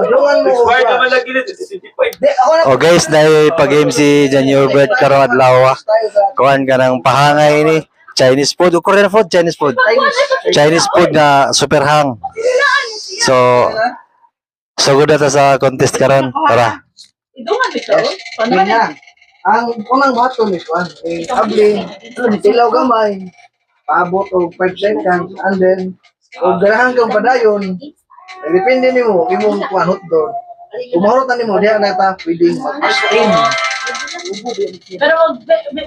Adungan mo. Expired naman lagi na. 65. O guys, dahil pag-game si Janyo Bird karong adlaw. Kuhan ka ng pahangay ni Chinese food o Korean food, Chinese food. Chinese food na super hang. So good na ta sa contest karon. Tara. Idungan bitaw. Yun na. Ang unang baton is one. Abling, tilaw gamay, paabot og 5 seconds, and then, kung ganahan kang padayon, depende nimo, imong kuanot doon. Kung mahurot na nimo, diya na ta pwedeng mag-spin. Pero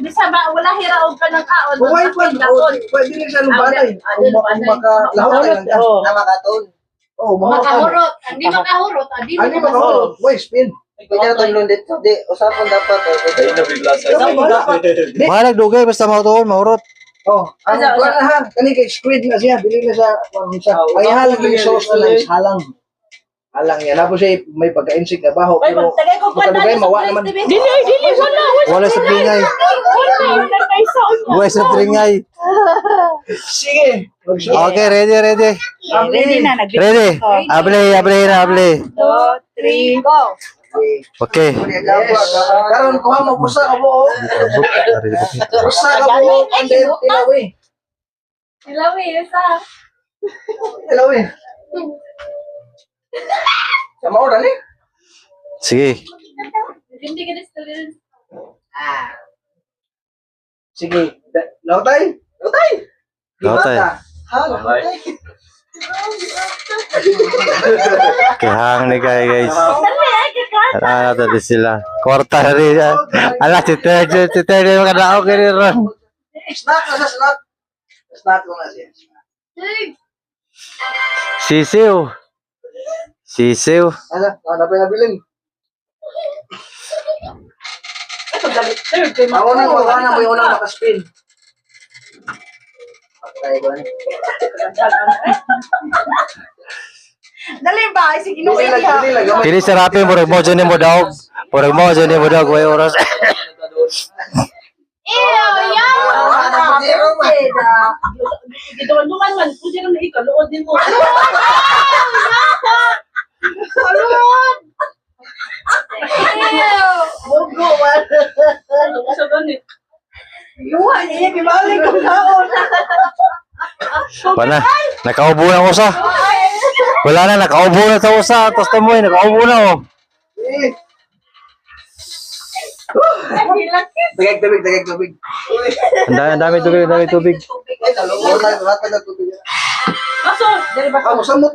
bisa ba wala hira og kanang kaon. Buhay pa, pwede rin siya lubanay. Kung makalahot ka lang ka. Na makaton. Oo, mahurot ka. Makahurot. Hindi makahurot. Hindi makahurot. Boy, spin. Kaya itong lundit ko, di, usapon dapat. Ayun na bigla sa. Mahalag dugay basta mautuon, mahurot. Oh, ang kuan na ha, kani kay squid na siya, dili na siya kuan siya. Ay halang yung sauce na lang, halang. Halang yan. Tapos siya may pagka-insik na baho. Ay, Pero magtagay ko pa dugay mawa naman. Dili, wala. Wala sa pringay. Wala sa pringay. Sige. Okay, ready. Ready na, nag Ready. Able. 2, 3, go. Okay. Karon kuha mo pusa ka mo. Pusa ka mo and then tilawi. Ilawi, isa. Tilawi. Sama ora ni? Sige. Hindi ka na Sige. Lautay. Lautay. Ha, lautay. Kihang ni guys. Ano tadi sila? Kwarta rin. Ala, si Ted yung kadao kini ron. Snack na sa snack. Snack na siya. Sisiw. Ano? Ano pa nabilin? Ito galit. Third kay Ako na mo yung unang makaspin. Patay ko ni. Dali ba? Sige no. Dili lang. Kini sarapi murag mo dyan mo daog. Way oras. Gidungan man. Pusi lang ikaw. Luod din mo. Bogo. Sa ganit. Luwa niya. Kibalik ko kaon. Wala. Nakaubo na ko sa. Wala na, nakaubo na sa usa. Tapos tamoy, nakaubo na oh. Dagag tubig. Ang dami tubig. Ay, talo. Wala na tubig. Kaso, dali ba? Kamu samot.